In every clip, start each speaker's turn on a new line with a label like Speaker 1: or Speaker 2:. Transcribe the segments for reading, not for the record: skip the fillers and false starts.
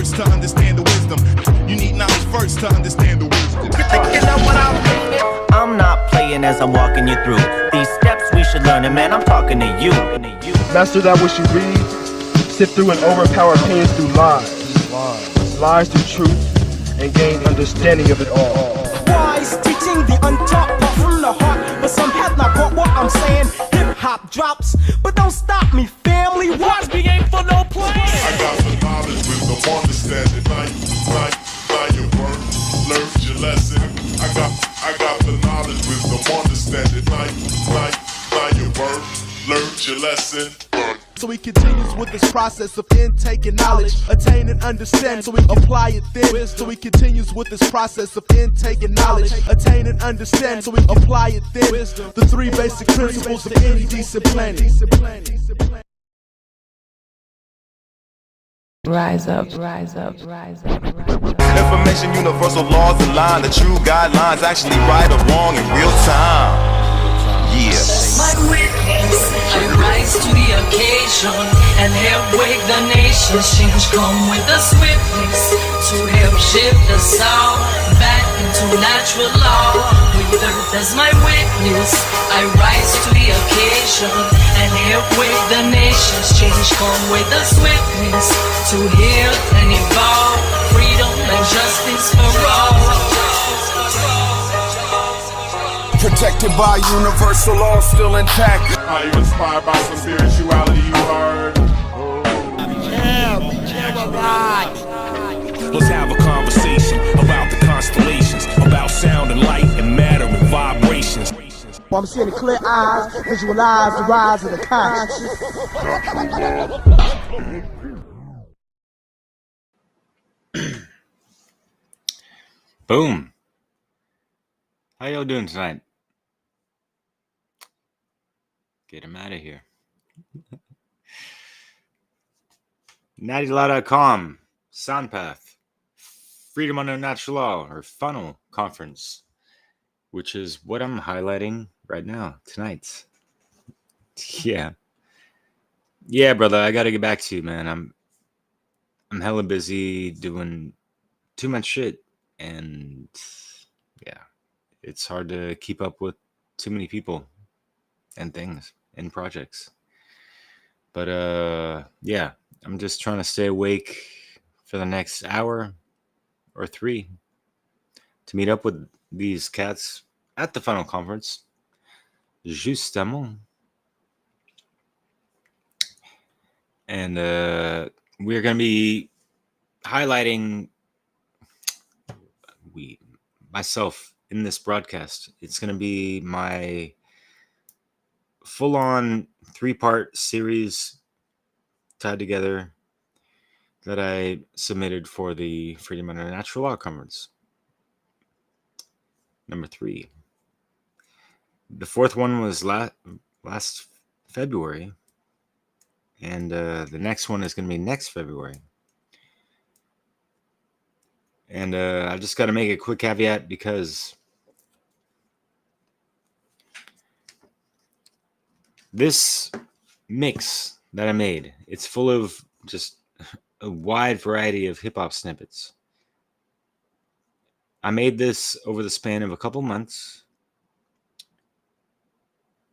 Speaker 1: first to understand the wisdom. You need knowledge first to understand the wisdom.
Speaker 2: You're thinking of what I'm thinking? I'm not playing as I'm walking you through these steps we should learn, and man, I'm talking to you.
Speaker 3: Master that which you read, sift through and overpower pains through lies through truth, and gain understanding of it all.
Speaker 4: Wise teaching the untaught from the heart, but some have not caught what I'm saying. Hip hop drops, but don't stop me, family. Watch me ain't for no plan.
Speaker 1: I got the knowledge, wisdom, understanding. Now your work, learned your lesson. I got the knowledge, wisdom, understanding. Now your work, learned your lesson.
Speaker 5: So he continues with this process of intake and knowledge, attain and understand, so we apply it then. So he continues with this process of intake and knowledge, attain and understand, so we apply it then. The three basic principles of any decent planning.
Speaker 6: Rise up, rise up, rise up, rise up.
Speaker 7: Information, universal laws align. The true guidelines actually right or wrong in real time. Yeah.
Speaker 8: My witness, I rise to the occasion and help wake the nation's change. Come with the swiftness to help shift the sound back into natural law. With earth as my witness, I rise to the occasion and help wake the nation's change. Come with the swiftness to heal and evolve freedom and justice for all.
Speaker 7: Protected by universal law, still intact.
Speaker 1: Are you inspired by some spirituality you heard?
Speaker 9: Let's have a conversation about the constellations, about sound and light and matter and vibrations.
Speaker 4: While I'm seeing the clear eyes, visualize the rise of the conscious.
Speaker 10: Boom. How y'all doing tonight? Get him out of here. nattylaw.com, Soundpath, Freedom Under Natural Law, or FUNL conference, which is what I'm highlighting right now, tonight. Yeah, brother, I gotta get back to you, man. I'm hella busy doing too much shit, and yeah, it's hard to keep up with too many people and things and projects. But yeah, I'm just trying to stay awake for the next hour or 3 to meet up with these cats at the FUNL conference. Justement. And we're going to be highlighting myself in this broadcast. It's going to be my full-on 3-part series tied together that I submitted for the Freedom Under Natural Law Conference. Number 3. The 4th one was last February, and the next one is going to be next February. And I just got to make a quick caveat because this mix that I made, it's full of just a wide variety of hip-hop snippets. I made this over the span of a couple months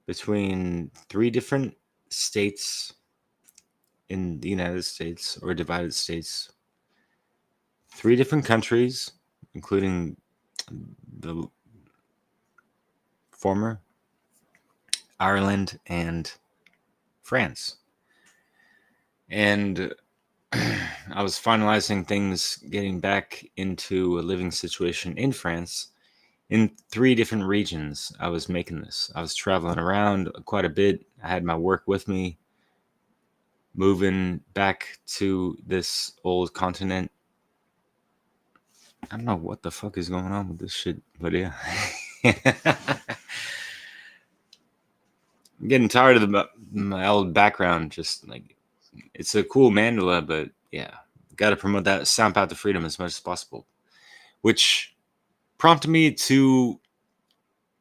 Speaker 10: between 3 different states in the United States, or divided states, 3 different countries, including the former Ireland and France. And I was finalizing things, getting back into a living situation in France. In 3 different regions, I was making this. I was traveling around quite a bit. I had my work with me, moving back to this old continent. I don't know what the fuck is going on with this shit, but yeah. I'm getting tired of my old background. Just like, it's a cool mandala, but yeah, got to promote that sound path to freedom as much as possible, which prompted me to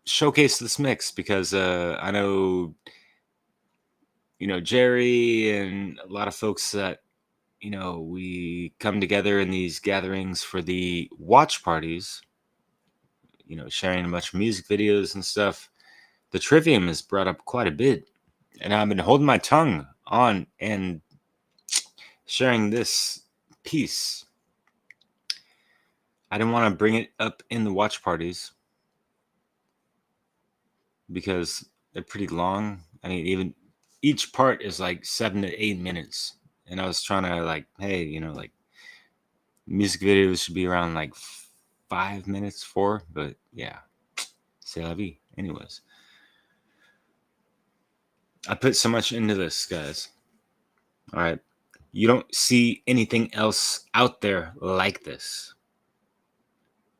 Speaker 10: showcase this mix because I know, Jerry and a lot of folks that, you know, we come together in these gatherings for the watch parties, you know, sharing a bunch of music videos and stuff, the Trivium is brought up quite a bit. And I've been holding my tongue on and sharing this piece. I didn't want to bring it up in the watch parties because they're pretty long. I mean, even each part is like 7 to 8 minutes. And I was trying to like, hey, you know, like music videos should be around like 5 minutes, 4. But yeah, c'est la vie. Anyways, I put so much into this, guys. All right. You don't see anything else out there like this.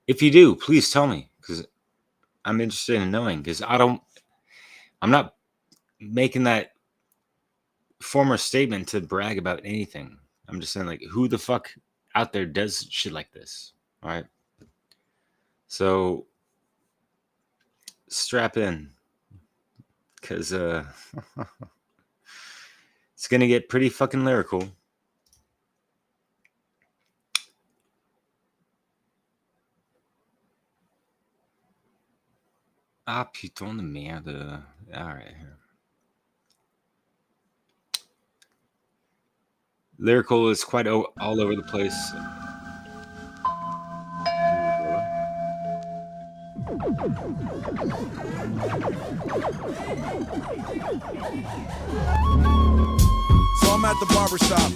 Speaker 10: If you do, please tell me, because I'm interested in knowing, because I'm not making that former statement to brag about anything. I'm just saying, like, who the fuck out there does shit like this? All right. So strap in, because it's gonna get pretty fucking lyrical. Ah, putain de merde. All right. Lyrical is quite all over the place.
Speaker 5: So I'm at the barbershop,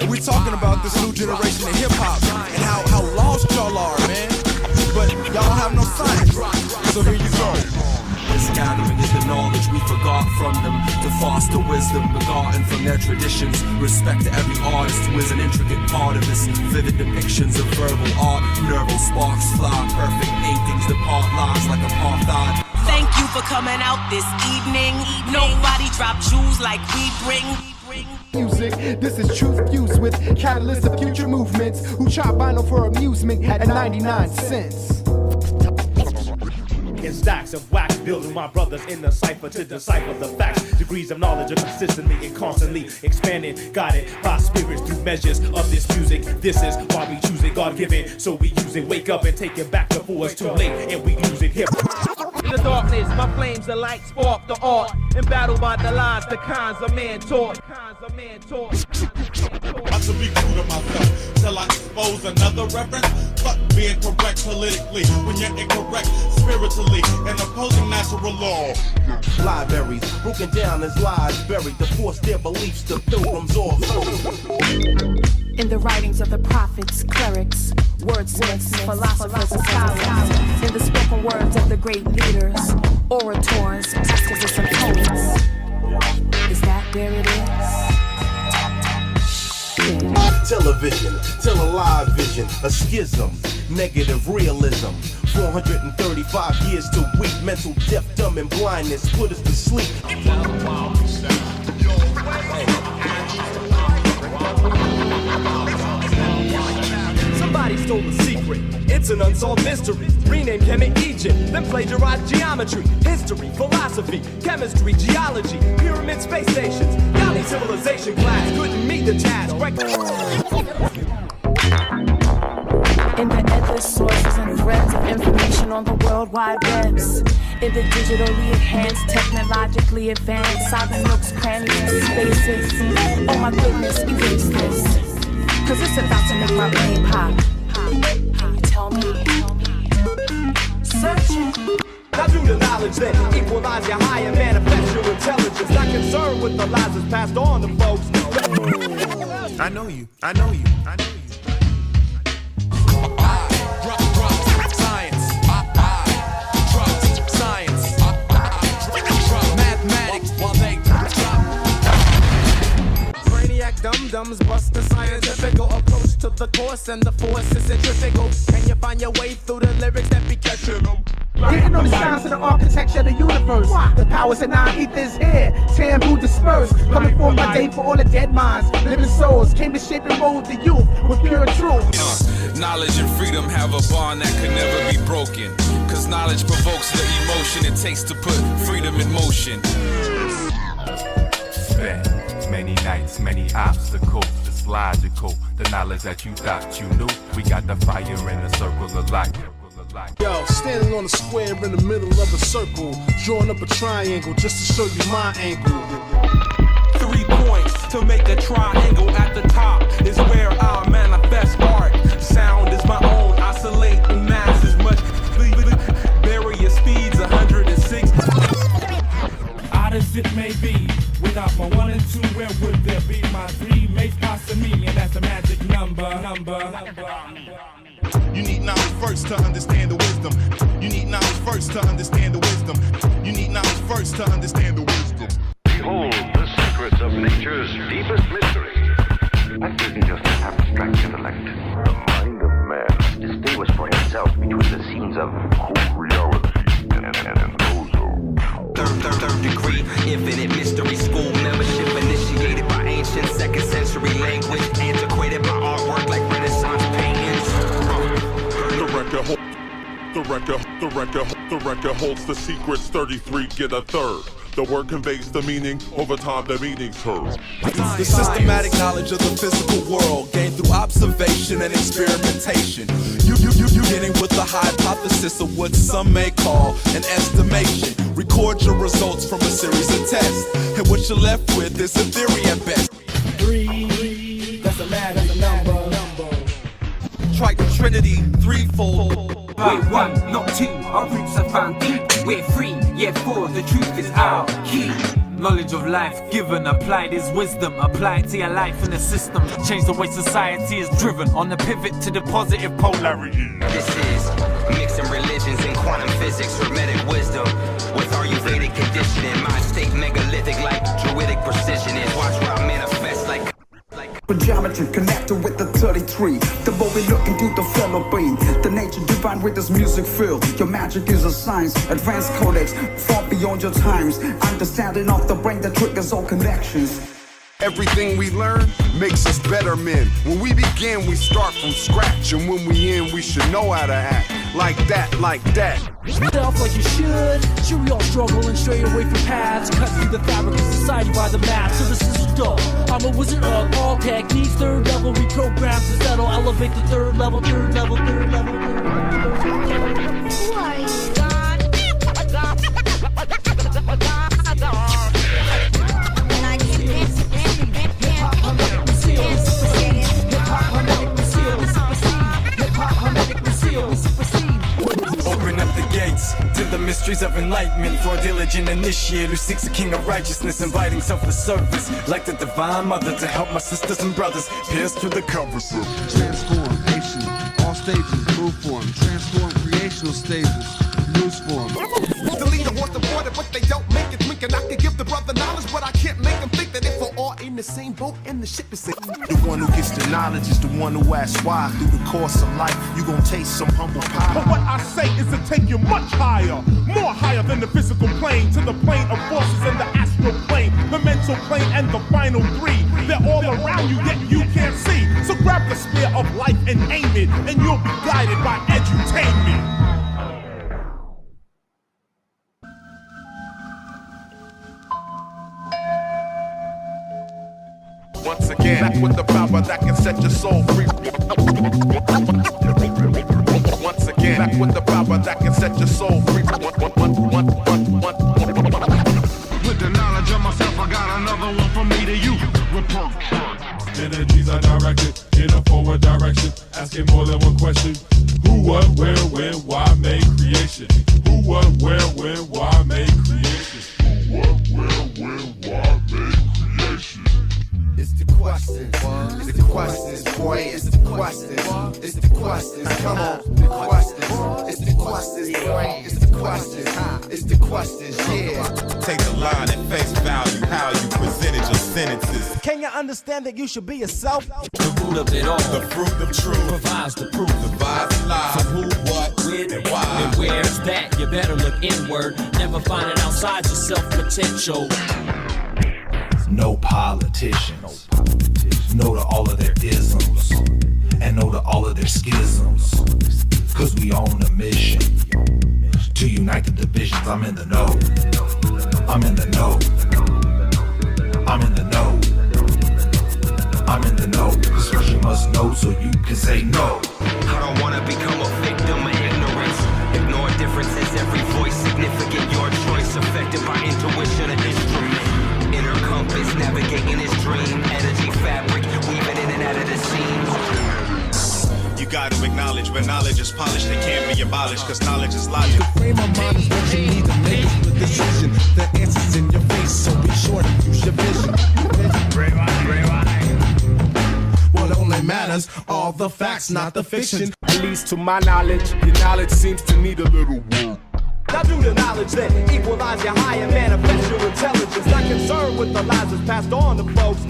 Speaker 5: and we're talking about this new generation of hip-hop and how lost y'all are, man. But y'all have no science, so here you go.
Speaker 11: This gathering is the knowledge we forgot from them, to foster wisdom begotten from their traditions. Respect to every artist who is an intricate part of this. Vivid depictions of verbal art, nerval sparks fly, perfect paintings depart lives like apartheid.
Speaker 12: Thank you for coming out this evening. Nobody drop jewels like we bring.
Speaker 4: Music, this is truth fused with catalysts of future movements who chop vinyl for amusement at 99 cents.
Speaker 13: In stacks of wax, building my brothers in the cipher to decipher the facts. Degrees of knowledge are consistently and constantly expanding, guided by spirits through measures of this music. This is why we choose it, God-given, so we use it. Wake up and take it back before it's too late, and we lose it here.
Speaker 14: In the darkness, my flames of light spark the art. In battle by the lies, the kinds of man taught.
Speaker 15: Not to be true to myself till I expose another reference. Fuck being correct politically when you're incorrect spiritually and opposing natural law.
Speaker 11: Libraries broken down as lies buried to force their beliefs to pilgrims or
Speaker 6: In the writings of the prophets, clerics, wordsmiths, philosophers, and scholars. In the spoken words of the great leaders, orators, activists, and poets. Is that where it is?
Speaker 11: television, till a live vision, a schism, negative realism. 435 years to weak, mental deaf, dumb, and blindness put us to sleep.
Speaker 14: Somebody stole the secret. It's an unsolved mystery. Renamed Kemet Egypt, then plagiarized geometry, history, philosophy, chemistry, geology, pyramid space stations. Yali civilization class couldn't meet the task.
Speaker 6: In the endless sources and threads of information on the World Wide Webs. In the digitally enhanced, technologically advanced, cyber nooks, crannies, and spaces. Oh my goodness, erase this. Cause it's about to make my brain pop. Can you tell me? Search it.
Speaker 14: Now do the knowledge then, equalize your high and manifest your intelligence. Not concerned with the lies that's passed on to folks.
Speaker 5: I know you, I know you, I know you.
Speaker 14: Dum-dums bust the scientific approach to the course, and the force is centrifugal. Can you find your way through the lyrics that be catching them?
Speaker 4: Getting on the science of the architecture of the universe. The powers of nine ethers here, taboo dispersed. Coming for my day for all the dead minds. Living souls came to shape and mold the youth with pure truth.
Speaker 16: Knowledge and freedom have a bond that can never be broken. Cause knowledge provokes the emotion it takes to put freedom in motion.
Speaker 17: Many nights, many obstacles. This logical. The knowledge that you thought you knew. We got the fire in the circle of light.
Speaker 5: Yo, standing on a square in the middle of a circle, drawing up a triangle just to show you my angle.
Speaker 16: 3 points to make a triangle. At the top is where I manifest art. Sound is my own, oscillating mass as much. Barrier speeds 106.
Speaker 9: Odd as it may be, without my 1 and 2, where would there be my 3? Makes pasta me, and that's a magic number.
Speaker 15: You need knowledge first to understand the wisdom. You need knowledge first to understand the wisdom. You need knowledge first to understand the wisdom.
Speaker 18: Behold the secrets of nature's deepest mystery. Life isn't just an abstract intellect. The mind of man must distinguish for himself between the scenes of cold reality and those of
Speaker 11: third degree, infinite mystery school membership initiated by ancient 2nd century language, antiquated by artwork like Renaissance paintings.
Speaker 1: The record holds the secrets. 33 get a third. The word conveys the meaning. Over time, the meaning's heard.
Speaker 5: The systematic knowledge of the physical world gained through observation and experimentation. You beginning with the hypothesis of what some may call an estimation. Record your results from a series of tests, and what you're left with is a theory at best.
Speaker 9: 3, that's a magic number.
Speaker 5: Try the Trinity, threefold.
Speaker 19: We're 1, not 2, our roots are found deep. We're 3, yeah 4, the truth is our key. Knowledge of life given, applied is wisdom. Apply it to your life in the system. Change the way society is driven on the pivot to the positive polarity.
Speaker 11: This is mixing religions and quantum physics, hermetic wisdom with Ayurvedic conditioning. Mind state megalithic like druidic precision is. Watch where I manifest like
Speaker 20: geometry connected with the 33. The more we look into the fellow being, the nature divine with this music filled. Your magic is a science, advanced codex, far beyond your times. Understanding of the brain that triggers all connections.
Speaker 21: Everything we learn makes us better men. When we begin, we start from scratch, and when we end, we should know how to act. Like that, like that.
Speaker 22: Yourself like you should. Sure, we all struggle and stray away from paths. Cut through the fabric of society by the math. So this is dope. I'm a wizard of all techniques. 3rd level reprogrammed to settle. Elevate to 3rd level, 3rd level, 3rd level, 3rd level.
Speaker 12: Who are you?
Speaker 14: Open up the gates to the mysteries of enlightenment for a diligent initiate who seeks a king of righteousness, inviting selfless service like the divine mother to help my sisters and brothers pierce through the covers.
Speaker 23: Transformation, all stages, move form. Transform creational stages, loose form.
Speaker 5: The leader wants the water, but they don't make it drink. And I can give the brother knowledge, but I can't make him think that if we're all in the same boat and the ship is sinking.
Speaker 24: The one who gets the knowledge is the one who asks why. Through the course of life, you gon' taste some humble pie.
Speaker 15: But what I say is to take you much higher, more higher than the physical plane, to the plane of forces and the astral plane, the mental plane and the final 3. They're all around you, yet you can't see. So grab the spear of life and aim it, and you'll be guided by edutainment.
Speaker 21: Once again, back with the power that can set your soul free. Once again, back with the power that can set your soul free.
Speaker 23: With the knowledge of myself, I got another one from me to you. Report.
Speaker 15: Energies are directed in a forward direction, asking more than one question. Who, what, where, when, why made creation? Who, what, where, when, why made creation? Who, what, where, when, why made creation?
Speaker 5: It's the questions, it's the questions, boy, it's the questions, it's the questions, come on, the questions, it's the questions, boy, it's the questions, it's the questions, yeah.
Speaker 7: Take the line at face value, how you presented your sentences.
Speaker 14: Can you understand that you should be yourself?
Speaker 19: The root of it all,
Speaker 7: The fruit of truth
Speaker 19: provides the proof.
Speaker 7: divides lies.
Speaker 19: From who, what, when,
Speaker 7: and why.
Speaker 19: and where's that? You better look inward, never find it outside yourself potential.
Speaker 25: No politicians, no to all of their isms, and no to all of their schisms, cause we on a mission to unite the divisions. I'm in the know, I'm in the know, I'm in the know, I'm in the know. must know so you can say no.
Speaker 2: I don't wanna become a victim of ignorance. Ignore differences, every voice significant. Your choice affected by intuition, an instrument. Inner compass, navigating his dream. Energy fabric, weaving in and out of the seams.
Speaker 7: You gotta acknowledge when knowledge is polished, it can't be abolished, cause knowledge is logic.
Speaker 23: The frame of mind is what you need to make the decision. The answer's in your face, so be sure to use your vision. What only matters, all the facts, not the fiction.
Speaker 14: At least to my knowledge, your knowledge seems to need a little work. Now do the knowledge that equalize your high and manifest your intelligence. Not concerned with the lies that's passed on to folks.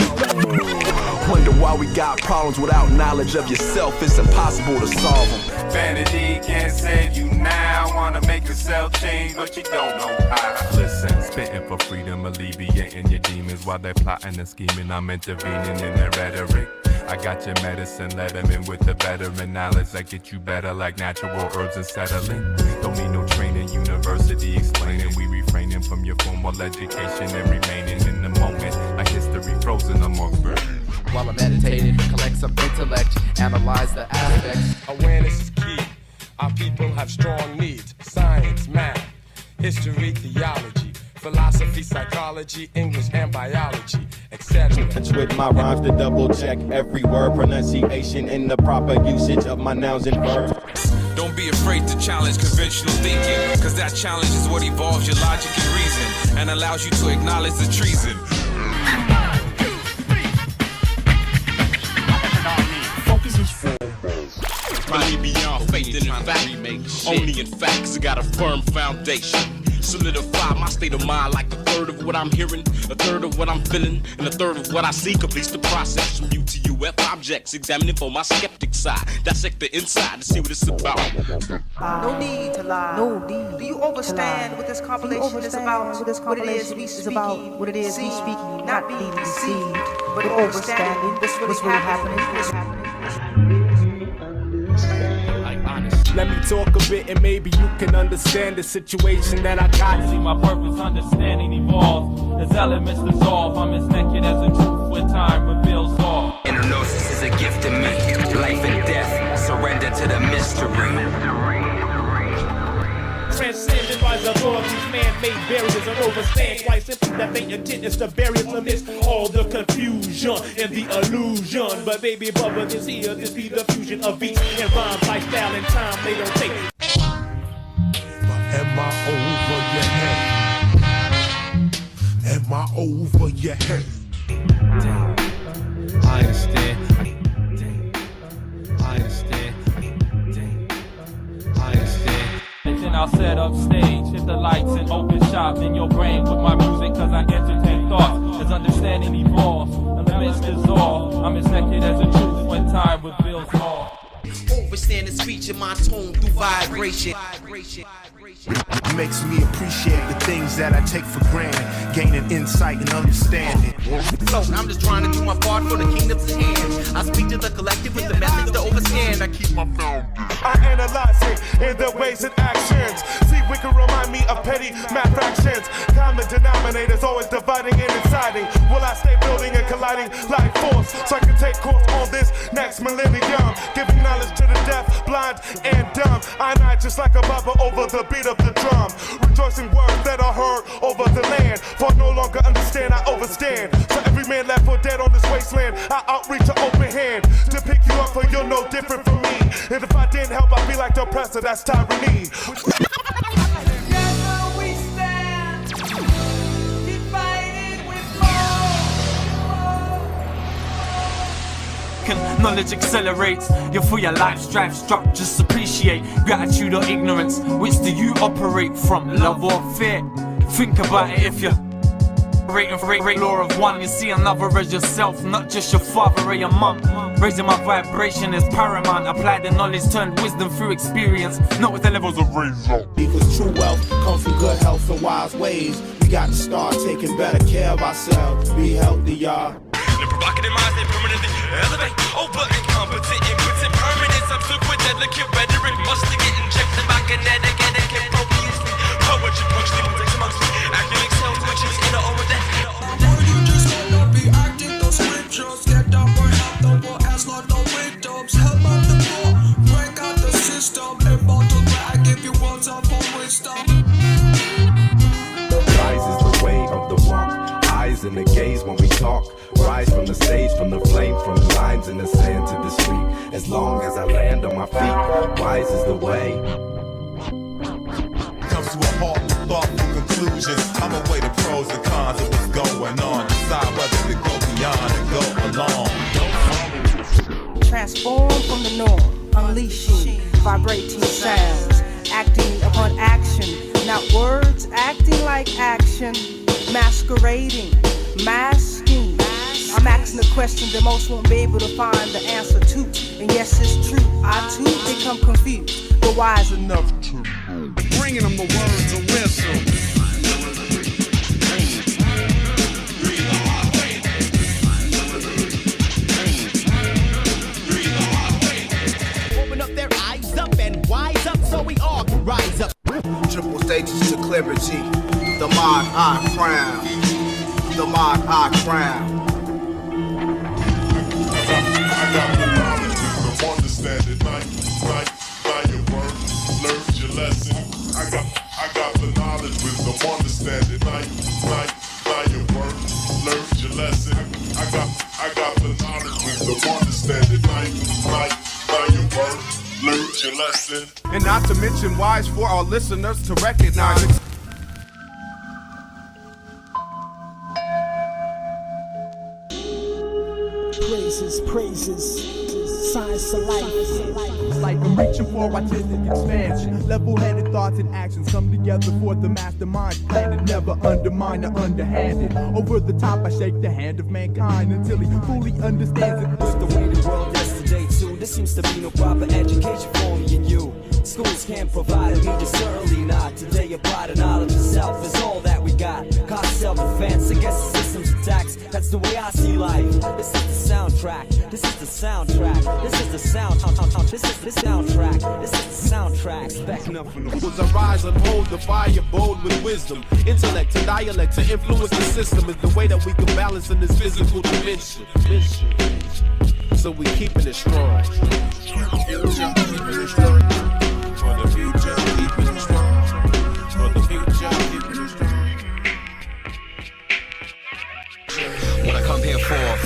Speaker 5: Wonder why we got problems without knowledge of yourself. It's impossible to solve them.
Speaker 17: Vanity can't save you now. Wanna make yourself change, but you don't know how. Listen, spitting for freedom, alleviating your demons while they're plotting and scheming. I'm intervening in their rhetoric. I got your medicine, let them in with the veteran knowledge that get you better like natural herbs and settling. Don't need no training, university explaining. We refraining from your formal education and remaining in the moment like history frozen amongst birds.
Speaker 3: While I meditated, collect some intellect, analyze the aspects.
Speaker 14: Awareness is key. Our people have strong needs. Science, math, history, theology, philosophy, psychology, English, and biology, etc.
Speaker 8: With my rhymes to double check every word, pronunciation, and the proper usage of my nouns and verbs.
Speaker 10: Don't be afraid to challenge conventional thinking, cause that challenge is what evolves your logic and reason, and allows you to acknowledge the treason.
Speaker 14: Focus is full.
Speaker 13: Money beyond faith and in fact, only in facts, it got a firm foundation. Solidify my state of mind like a third of what I'm hearing, a third of what I'm feeling, and a third of what I see completes the process from U to UF objects, examining for my skeptic side, dissect the inside to see what it's about.
Speaker 26: No need to lie. No need. Do you understand what this compilation is about? What it is we speaking, not being deceived, but understanding what's really happening.
Speaker 14: Let me talk a bit and maybe you can understand the situation that I got.
Speaker 9: See my purpose, understanding evolves. As elements dissolve, I'm as naked as a truth when time reveals all.
Speaker 2: Inner gnosis is a gift to me. Life and death, surrender to the mystery.
Speaker 15: Transcended by the law of these man-made barriers and overstand quite simply that they intent is to bury us amidst all the confusion and the illusion. But baby Bubba is here, this be the fusion of beats and rhymes, lifestyle and time they don't take.
Speaker 23: Am I over your head? Am I over your head?
Speaker 22: I understand.
Speaker 9: Then I'll set up stage, hit the lights and open shop in your brain with my music, cause I entertain thoughts. As understanding evolves, elements dissolve. I'm as naked as a truth when time reveals all.
Speaker 27: Overstand the speech in my tone through vibration.
Speaker 24: Makes me appreciate the things that I take for granted, gaining insight and understanding.
Speaker 27: So I'm just trying to do my part for the kingdom's hand. I speak to the collective with the methods to overstand. I keep my foundation.
Speaker 15: I analyze it in their ways and actions. See, we can remind me of petty math fractions. Common denominators always dividing and inciting. Will I stay building and colliding like force so I can take course on this next millennium? Giving knowledge to the deaf, blind, and dumb. I just like a baba over the beat of the drum. Rejoicing words that are heard over the land. For I no longer understand, I overstand. So every man left for dead on this wasteland, I outreach an open hand to pick you up, for you're no different from me. And if I didn't help, I'd be like the oppressor, that's tyranny.
Speaker 26: Together we stand, divided we fall.
Speaker 22: Knowledge accelerates, you're for your life, strive, structures appreciate. Gratitude or ignorance, which do you operate from? Love or fear? Think about it if you're rate law of one. You see another as yourself, not just your father or your mum. Raising my vibration is paramount. Apply the knowledge, turn wisdom through experience, not with the levels of razor.
Speaker 8: Because true wealth comes from good health and wise ways. We got to start taking better care of ourselves. Be healthy, y'all.
Speaker 10: The provocative minds that permanently elevate over incompetent, impotent, permanent, subsequent, delicate rhetoric must get injected by kinetic etiquette, profusely. Poetry, punctually, protects amongst me. Acting excel, twitches, in the over that.
Speaker 28: Or you just wanna be acting those scriptures, get up or help the world as Lord the way.
Speaker 1: rise from the stage, from the flame, from lines in the sand to the street. As long as I land on my feet, wise is the way.
Speaker 4: Comes to a halt with thoughtful conclusions. I'm away the pros and cons of what's going on. Decide whether to go beyond and go along.
Speaker 26: Transform from the norm, unleashing, vibrating sounds, acting upon action, not words, acting like action, masquerading, masking. I'm asking a question that most won't be able to find the answer to. And yes, it's true, I too become confused, but wise enough to.
Speaker 23: Bringing them the words of wisdom.
Speaker 27: Open up their eyes up and wise up so we all can rise up.
Speaker 8: Triple stages to clarity. The mod high crown. The mod high crown.
Speaker 4: I got the knowledge, wisdom, understanding, night your word, learned your lesson. I got the knowledge, wisdom, understanding, night your word, learned your lesson. I got the knowledge, wisdom, understanding, night your word, learned your lesson.
Speaker 21: And not to mention wise for our listeners to recognize it.
Speaker 6: Praises, science of life.
Speaker 14: Like I'm reaching for artistic expansion. Level-headed thoughts and actions come together for the mastermind plan and never undermine or underhanded. Over the top, I shake the hand of mankind until he fully understands it.
Speaker 11: It's the way the world yesterday too. There seems to be no proper education for me and you. Schools can't provide me, certainly not. Today, apply the knowledge of self is all that we got. Cause self-defense against the system's attacks. That's the way I see life. This is the soundtrack. This is the soundtrack. This is the sound. This is the soundtrack. This is the soundtrack. Expect nothing.
Speaker 21: Was I rise and hold the fire bold with wisdom, intellect and dialect to influence the system is the way that we can balance in this physical dimension. So we keeping it strong. For the future, keeping it strong. For the future, keeping it strong.
Speaker 2: What I come here for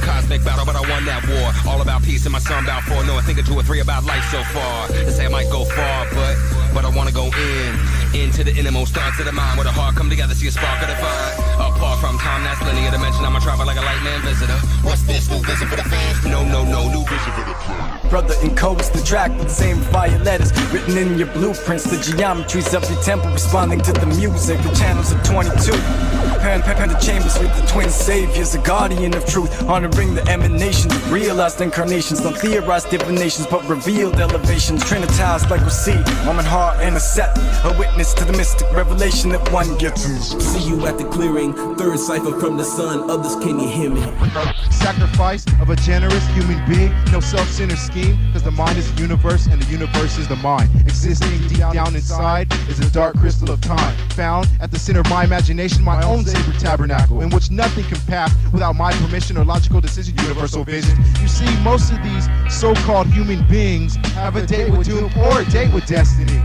Speaker 2: cosmic battle, but I won that war. All about peace and my son about 4. No, I think a 2 or 3 about life so far. They say I might go far, but I wanna go into the innermost thoughts of the mind, where the heart come together, see a spark of divine. Apart from time, that's linear dimension. I'm a traveler like a light man visitor. What's this? New vision for the fans? No, new vision for the fans.
Speaker 16: Brother encodes the track with the same fire letters written in your blueprints. The geometries of your temple responding to the music. The channels of 22. Parent the chambers with the twin saviors, a guardian of truth, honoring the emanations of realized incarnations, not theorized divinations, but revealed elevations, trinitized like we see, woman heart and a set, a witness to the mystic revelation that one gets.
Speaker 18: See you at the clearing, third cipher from the sun, others can you hear me?
Speaker 20: Sacrifice of a generous human being, no self-centered scheme, because the mind is the universe and the universe is the mind. Existing deep down inside is a dark crystal of time, found at the center of my imagination, my own sacred tabernacle, in which nothing can pass without my permission or logical decision, universal vision. You see, most of these so-called human beings have a date with doom or a date with destiny.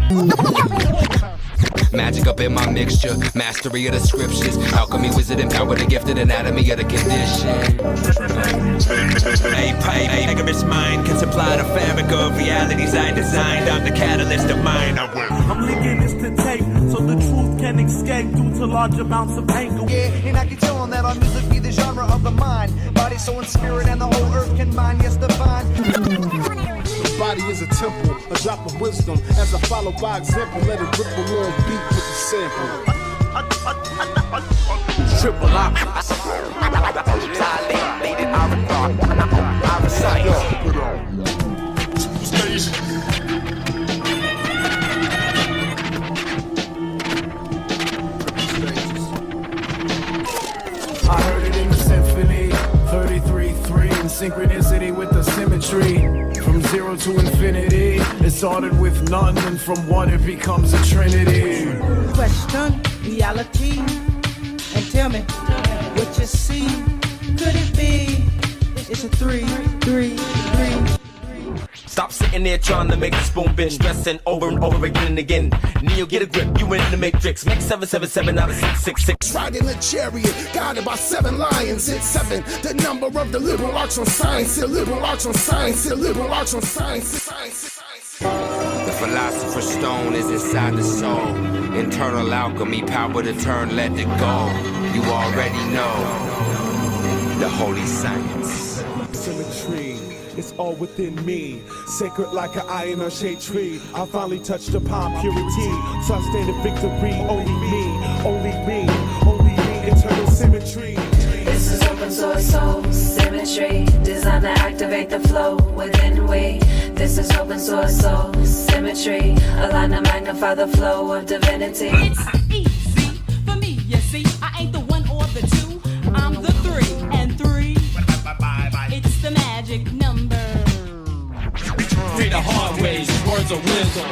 Speaker 2: Magic up in my mixture, mastery of the scriptures, alchemy, wizard, and power, the gifted anatomy of the condition. A rigorous mind can supply the fabric of realities I designed. I'm the catalyst of mine.
Speaker 14: I'm linking this to tape so the truth can escape due to large amounts of anger.
Speaker 28: Yeah, and I can tell them that our music be the genre of the mind, body, soul, and spirit, and the whole earth combined. Yes, divine.
Speaker 20: The body is a temple, a drop of wisdom. As I follow by example, let it ripple on beat with the sample.
Speaker 16: Triple lock. Dilated our recite.
Speaker 14: I heard it in the Symphony 33-3 in synchronicity with the symmetry. From 0 to infinity, it started with none, and from one it becomes a trinity.
Speaker 26: Question reality and tell me what you see. Could it be? It's a 3, 3, 3.
Speaker 2: Stop sitting there trying to make the spoon bend, stressing over and over again and again. Neo, get a grip, you in the matrix. Make 777 out of 666.
Speaker 3: Riding a chariot, guided by 7 lions. It's 7, the number of the liberal arts on science. The liberal arts on science. The liberal arts on science.
Speaker 2: The philosopher's stone is inside the soul. Internal alchemy, power to turn, let it go. You already know the holy science.
Speaker 5: Symmetry, it's all within me. Sacred like an iron or shade tree. I finally touched upon purity. So I stand in victory. Only me, only me, only me. Internal symmetry.
Speaker 7: This is open source soul symmetry, designed to activate the flow within we. This is open source soul symmetry, aligned to magnify the flow of divinity.
Speaker 12: It's easy for me, you see. I ain't the 1 or the 2, I'm the 3, and 3. It's the magic number.
Speaker 9: Read the hard ways, words of wisdom.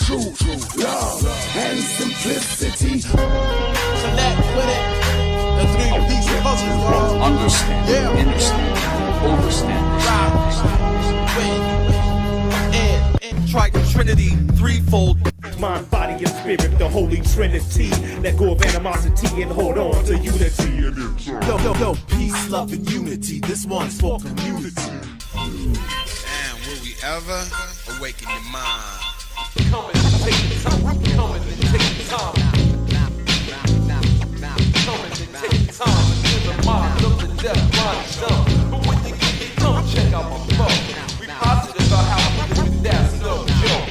Speaker 3: Truth, love, and simplicity.
Speaker 28: Connect with it. The 3 pieces of puzzles.
Speaker 13: Understand, understand, overstand.
Speaker 28: Triton Trinity, threefold.
Speaker 5: Mind, body, and spirit, the holy trinity. Let go of animosity and hold on to unity.
Speaker 21: Yo, peace, love, and unity. This one's for community.
Speaker 17: Damn, will we ever awaken your mind?
Speaker 28: Coming and take time. Coming and take time. Coming and take time into the mind of the deaf mind son. But when you get it done, check out my flow. We positive about how we do it, that's no joke.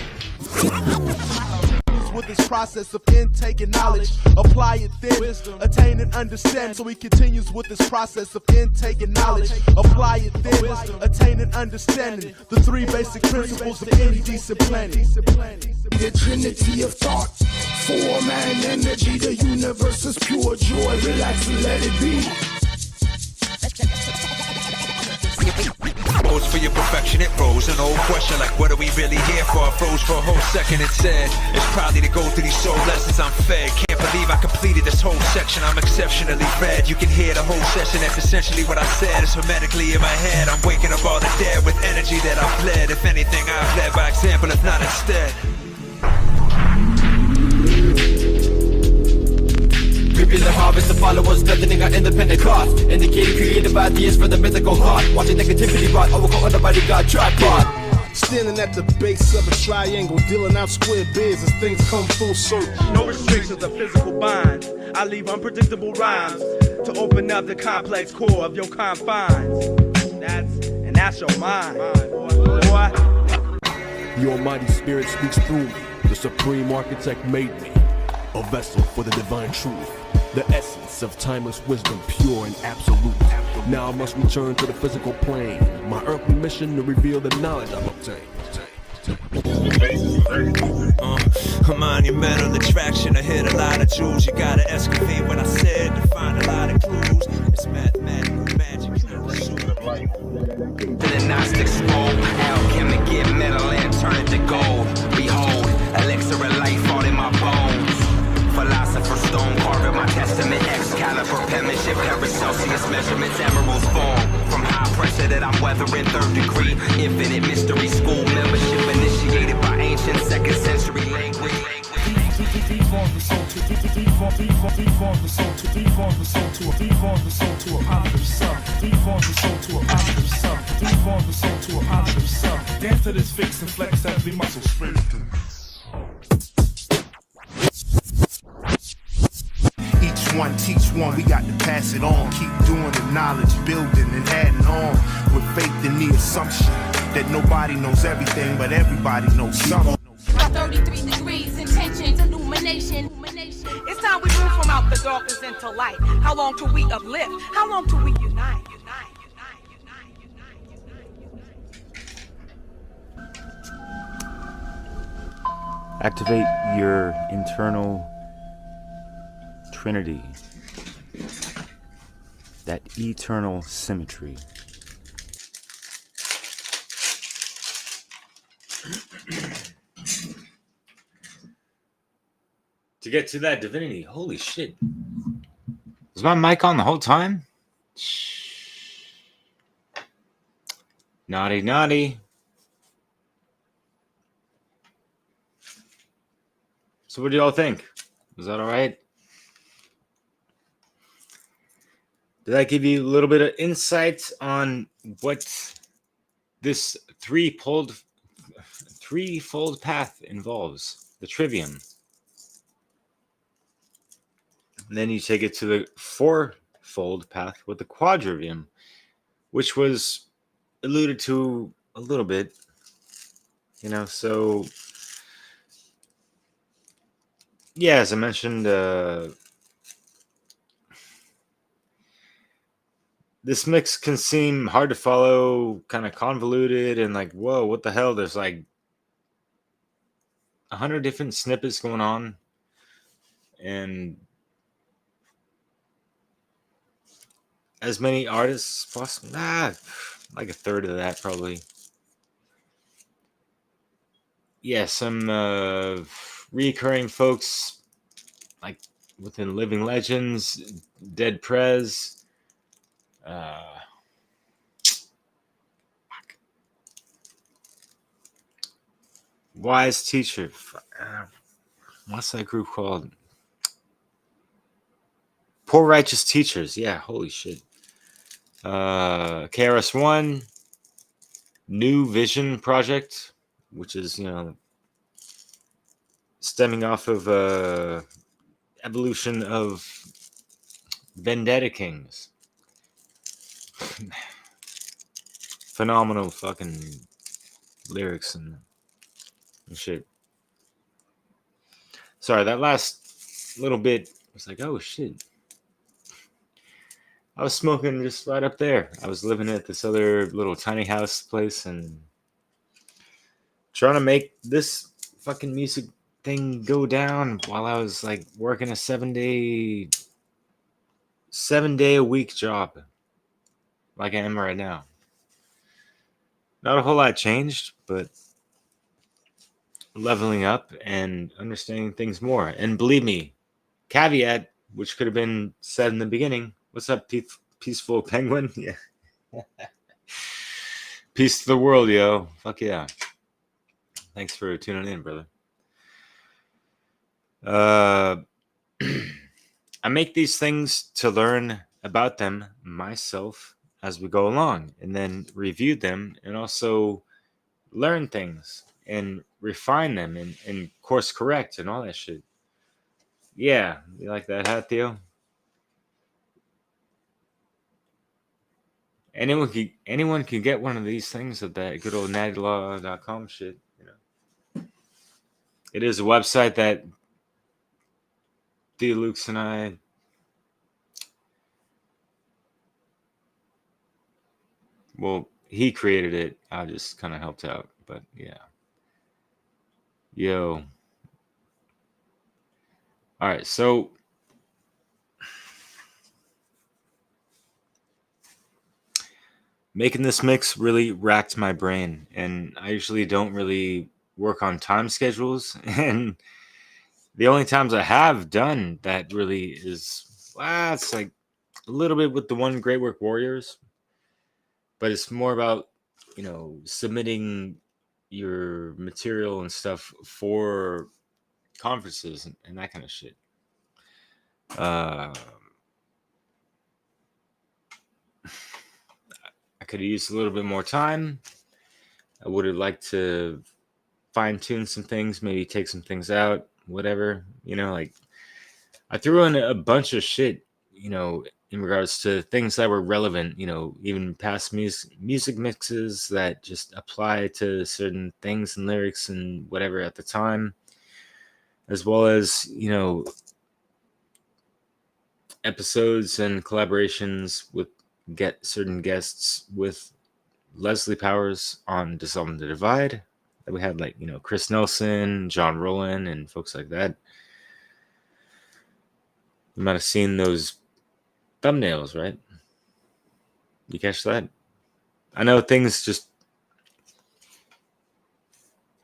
Speaker 21: With this process of intake and knowledge, apply it then, attain and understand. So he continues with this process of intake and knowledge, apply it then, attain and understanding the 3 basic principles of any decent planning.
Speaker 3: The trinity of thought, form and energy. The universe is pure joy. Relax and let it be.
Speaker 2: Goes for your perfection, it rose. An old question like, what are we really here for? I froze for a whole second and said, it's probably to go through these soul lessons I'm fed. Can't believe I completed this whole section. I'm exceptionally read. You can hear the whole session. That's essentially what I said. It's hermetically in my head. I'm waking up all the dead with energy that I fled. If anything, I've led by example, if not instead.
Speaker 11: Reaping the harvest of followers, strengthening our independent cause. Indicating creative ideas for the mythical heart. Watching negativity rot, overcome the mighty God tripod.
Speaker 28: Standing at the base of a triangle, dealing out square bids as things come full circle.
Speaker 5: No restrictions of physical binds. I leave unpredictable rhymes to open up the complex core of your confines. That's your mind, boy.
Speaker 21: The Almighty Spirit speaks through me. The Supreme Architect made me a vessel for the divine truth. The essence of timeless wisdom, pure and absolute. Now I must return to the physical plane. My earthly mission to reveal the knowledge I've obtained.
Speaker 2: A monumental attraction. I hit a lot of jewels. You gotta excavate what I said to find a lot of clues. It's mathematical magic. The Gnostic scroll, alchemic get metal and turn it to gold. Behold, elixir of life all in my bones. Philosopher's stone carving my testament. Excalibur penmanship, Paracelsius measurements, emeralds form from high pressure that I'm weathering. 3rd degree, infinite mystery school membership initiated by ancient 2nd century language.
Speaker 5: Deform the soul to a positive self. Deform the soul to a positive self. Deform the soul to a positive self. Dance to this fix and flex every muscle strength.
Speaker 24: Each one teach one, we got to pass it on. Keep doing the knowledge, building and adding on. With faith in the assumption that nobody knows everything, but everybody knows something.
Speaker 12: 33 degrees, intentions, illumination.
Speaker 26: It's time we move from out the darkness into light. How long till we uplift? How long till we unite?
Speaker 19: Activate your internal Trinity, that eternal symmetry. to get to that divinity. Holy shit. Was my mic on the whole time? Naughty, naughty. So what do y'all think? Was that all right? Did that give you a little bit of insight on what this threefold path involves? The Trivium. And then you take it to the fourfold path with the Quadrivium, which was alluded to a little bit, so yeah, as I mentioned, this mix can seem hard to follow, kind of convoluted, and like, whoa, what the hell? There's like 100 different snippets going on, and as many artists as possible. Like a third of that, probably. Yeah, some recurring folks, like within Living Legends, Dead Prez, Wise Teacher. What's that group called? Poor Righteous Teachers. Yeah, holy shit. KRS-One, New Vision Project, which is, stemming off of evolution of Vendetta Kings. Phenomenal fucking lyrics and shit. Sorry, that last little bit was like, oh shit. I was smoking just right up there. I was living at this other little tiny house place and trying to make this fucking music thing go down while I was like working a 7-day a week job like I am right now. Not a whole lot changed, but leveling up and understanding things more. And believe me, caveat, which could have been said in the beginning, what's up, peaceful penguin? Yeah. Peace to the world, yo. Fuck yeah. Thanks for tuning in, brother. I make these things to learn about them myself as we go along, and then review them, and also learn things and refine them and course correct and all that shit. Yeah, you like that hat, Theo? Anyone can get one of these things at that good old nattylaw.com shit. It is a website that Theo Lukes and I he created it. I just kind of helped out, but yeah. Yo. All right, so making this mix really racked my brain, and I usually don't really work on time schedules, and the only times I have done that really is, it's like a little bit with the One Great Work Warriors, but it's more about, submitting your material and stuff for conferences and that kind of shit. I could have used a little bit more time. I would have liked to fine tune some things, maybe take some things out, whatever, like I threw in a bunch of shit, in regards to things that were relevant, even past music mixes that just apply to certain things and lyrics and whatever at the time, as well as, episodes and collaborations with certain guests with Leslie Powers on Dissolving the Divide. That we had like, Chris Nelson, John Rowland, and folks like that. You might have seen those thumbnails, right? You catch that? I know things just...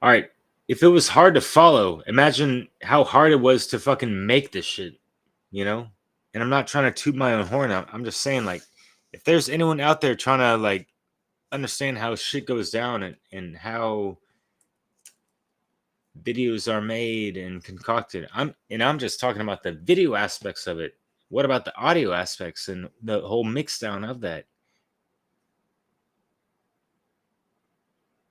Speaker 19: All right. if it was hard to follow, imagine how hard it was to fucking make this shit, you know? And I'm not trying to toot my own horn out. I'm just saying, like, if there's anyone out there trying to, like, understand how shit goes down and how videos are made and concocted, I'm just talking about the video aspects of it. What about the audio aspects and the whole mix down of that?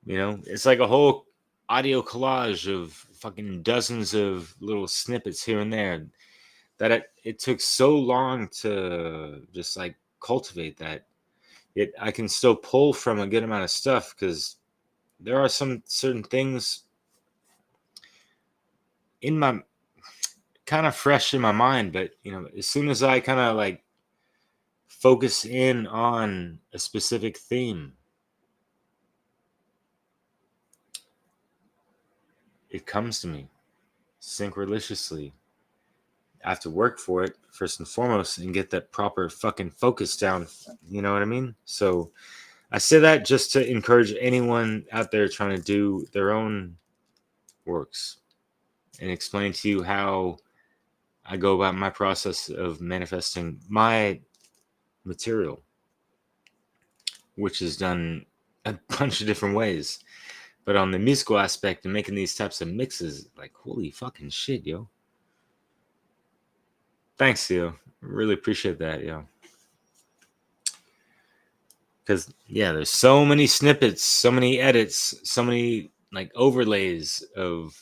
Speaker 19: You know, it's like a whole audio collage of fucking dozens of little snippets here and there that it took so long to just like cultivate that I can still pull from a good amount of stuff, because there are some certain things in my kind of fresh in my mind, but you know, as soon as I kind of like focus in on a specific theme, it comes to me synchroniciously. I have to work for it first and foremost and get that proper fucking focus down. You know what I mean? So I say that just to encourage anyone out there trying to do their own works and explain to you how I go about my process of manifesting my material, which is done a bunch of different ways. But on the musical aspect and making these types of mixes, like, holy fucking shit, yo. Thanks, yo. Really appreciate that, yo. Because, yeah, there's so many snippets, so many edits, so many, like, overlays of...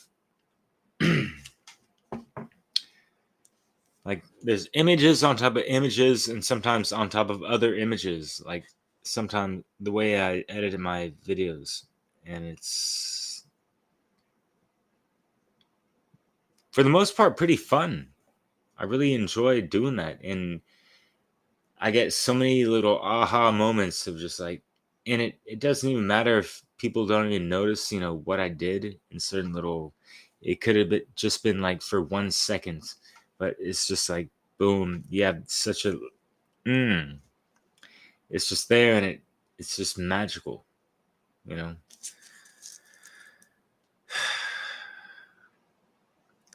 Speaker 19: like, there's images on top of images and sometimes on top of other images. Like, sometimes the way I edited my videos. And it's, for the most part, pretty fun. I really enjoy doing that. And I get so many little aha moments of just like, and it doesn't even matter if people don't even notice, you know, what I did in certain little, it could have just been like for 1 second, but it's just like, boom, you have such a, it's just there, and it's just magical, you know.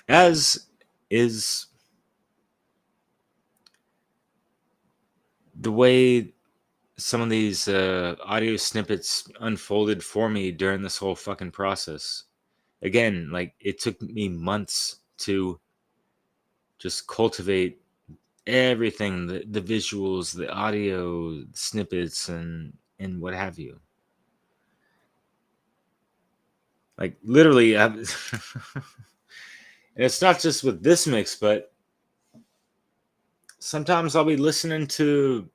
Speaker 19: As is the way some of these audio snippets unfolded for me during this whole fucking process. Again, like, it took me months to just cultivate everything, the visuals, the audio snippets, and what have you. Like, literally, and it's not just with this mix, but sometimes I'll be listening to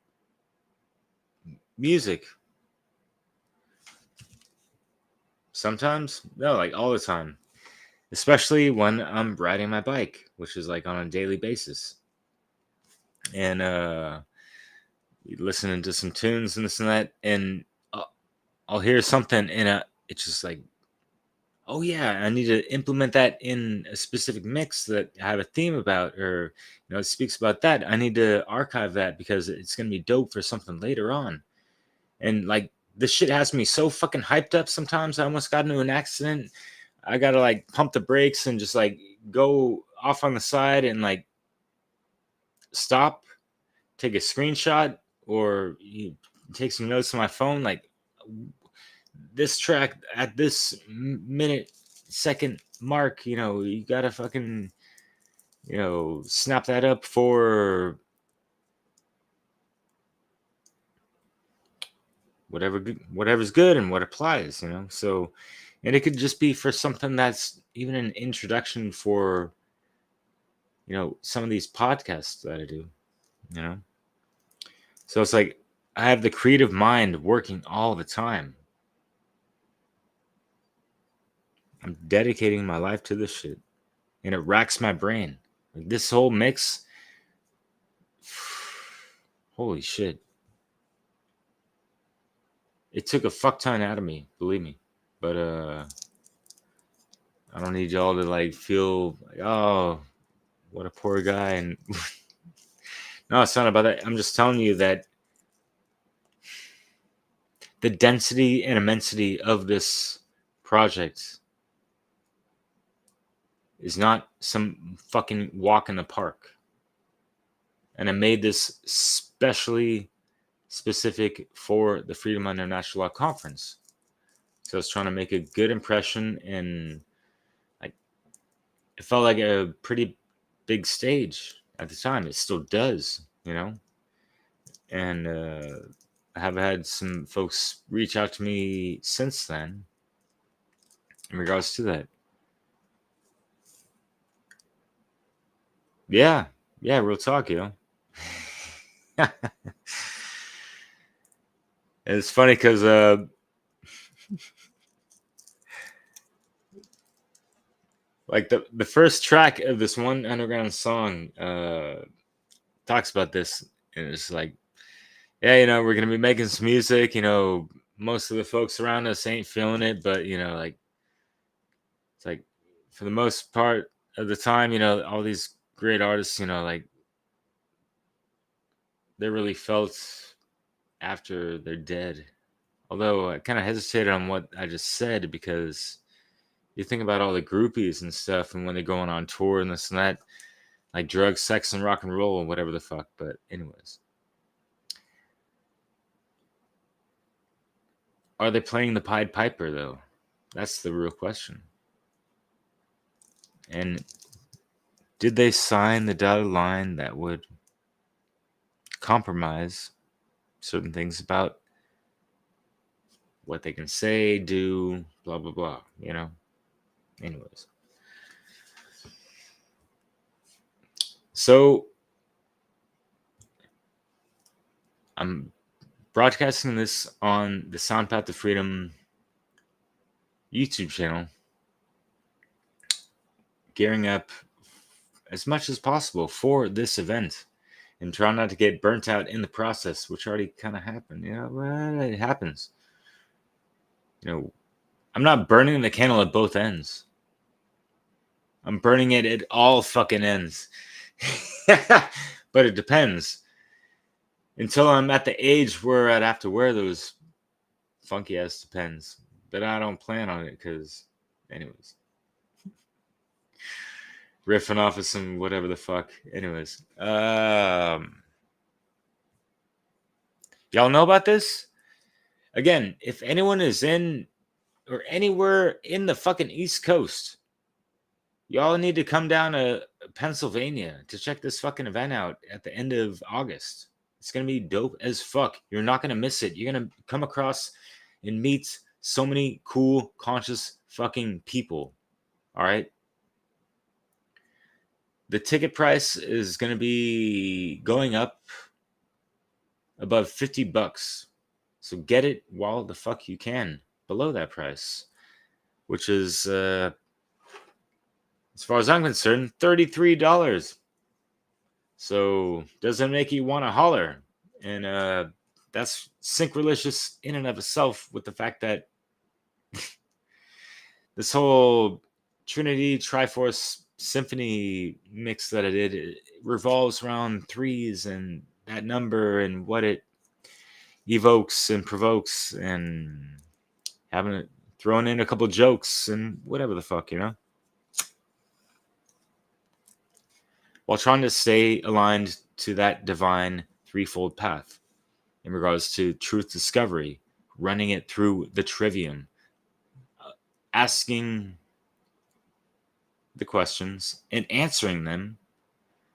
Speaker 19: music. Sometimes, no, like all the time. Especially when I'm riding my bike, which is like on a daily basis. And listening to some tunes and this and that, and I'll hear something, and it's just like, oh yeah, I need to implement that in a specific mix that I have a theme about, or, you know, it speaks about that. I need to archive that because it's going to be dope for something later on. And like, this shit has me so fucking hyped up sometimes. I almost got into an accident. I got to like pump the brakes and just like go off on the side and like stop, take a screenshot, or you take some notes on my phone. Like, this track at this minute, second mark, you know, you gotta fucking, you know, snap that up for whatever's good and what applies, you know. So, and it could just be for something that's even an introduction for, you know, some of these podcasts that I do, you know. So it's like, I have the creative mind working all the time. I'm dedicating my life to this shit, and it racks my brain. Like, this whole mix, holy shit. It took a fuck ton out of me, believe me. But I don't need y'all to like feel like, oh, what a poor guy. And no, it's not about that. I'm just telling you that the density and immensity of this project is not some fucking walk in the park. And I made this specially specific for the Freedom Under Natural Law Conference. So I was trying to make a good impression, and like it felt like a pretty big stage at the time. It still does, you know. And I have had some folks reach out to me since then in regards to that. Yeah, real talk, you know. It's funny because like the first track of this one underground song talks about this, and it's like, yeah, you know, we're gonna be making some music, you know, most of the folks around us ain't feeling it, but you know, like it's like for the most part of the time, you know, all these great artists, you know, like they're really felt after they're dead. Although I kind of hesitated on what I just said, because you think about all the groupies and stuff, and when they're going on tour and this and that, like drugs, sex, and rock and roll, and whatever the fuck. But anyways, are they playing the Pied Piper though? That's the real question. And did they sign the dotted line that would compromise certain things about what they can say, do, blah, blah, blah, you know? Anyways. So, I'm broadcasting this on the Sound Path to Freedom YouTube channel, gearing up as much as possible for this event, and trying not to get burnt out in the process, which already kind of happened. You know, well, it happens. You know, I'm not burning the candle at both ends. I'm burning it at all fucking ends. But it depends. Until I'm at the age where I'd have to wear those funky ass Depends. But I don't plan on it, because, anyways. Riffing off of some whatever the fuck. Anyways. Y'all know about this? Again, if anyone is in or anywhere in the fucking East Coast, y'all need to come down to Pennsylvania to check this fucking event out at the end of August. It's going to be dope as fuck. You're not going to miss it. You're going to come across and meet so many cool, conscious fucking people. All right? The ticket price is going to be going up above $50. So get it while the fuck you can below that price, which is, as far as I'm concerned, $33. So doesn't make you want to holler. And that's synchronicious in and of itself, with the fact that this whole Trinity Triforce Symphony mix that I did, it revolves around threes and that number and what it evokes and provokes, and having it thrown in a couple jokes and whatever the fuck, you know, while trying to stay aligned to that divine threefold path in regards to truth discovery, running it through the Trivium, asking the questions and answering them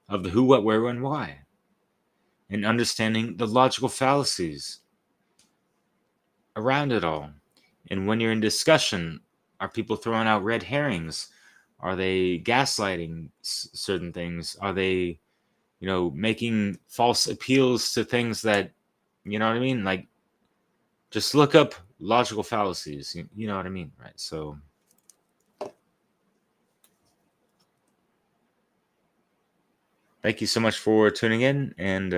Speaker 19: of the who, what, where, when, why, and understanding the logical fallacies around it all. And when you're in discussion, are people throwing out red herrings? Are they gaslighting certain things? Are they, you know, making false appeals to things that, you know what I mean? Like, just look up logical fallacies. You know what I mean, right? So, thank you so much for tuning in. And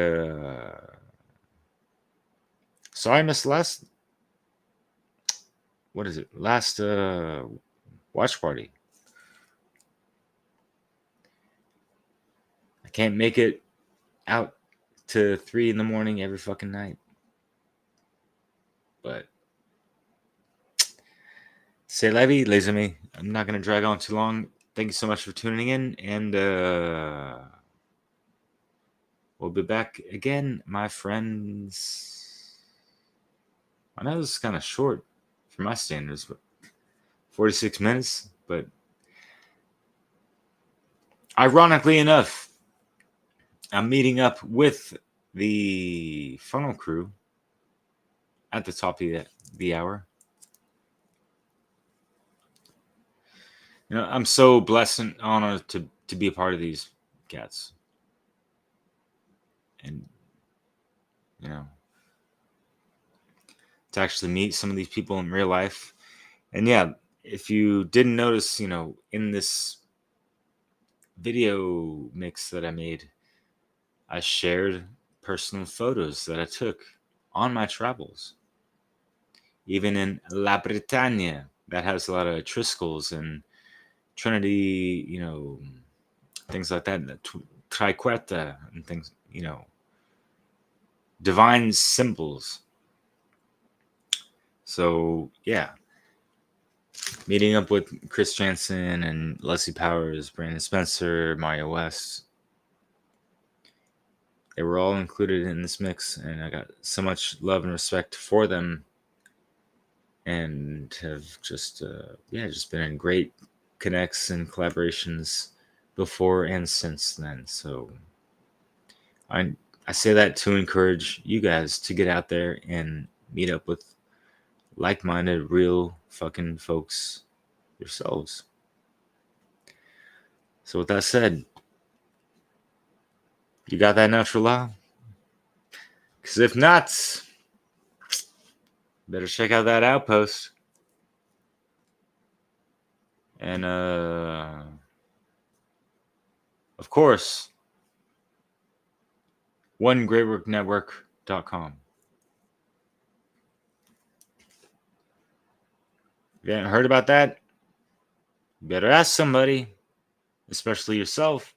Speaker 19: sorry I missed last watch party. I can't make it out to 3 a.m. every fucking night. But c'est la vie, les amis. I'm not going to drag on too long. thank you so much for tuning in, and we'll be back again, my friends. I know this is kind of short for my standards, but 46 minutes, but ironically enough, I'm meeting up with the FUNL crew at the top of the hour. You know, I'm so blessed and honored to be a part of these cats. And, you know, to actually meet some of these people in real life. And yeah, if you didn't notice, you know, in this video mix that I made, I shared personal photos that I took on my travels. Even in La Bretagne, that has a lot of Triskells and Trinity, you know, things like that, Trifecta and things, you know, divine symbols. So, yeah. Meeting up with Chris Jantzen and Leslie Powers, Brandon Spencer, Mario West. They were all included in this mix, and I got so much love and respect for them, and have just, just been in great connects and collaborations before and since then. So I say that to encourage you guys to get out there and meet up with like-minded, real fucking folks yourselves. So with that said, you got that natural law? Because if not, better check out that outpost. And of course, onegreatworknetwork.com. If you haven't heard about that, you better ask somebody, especially yourself.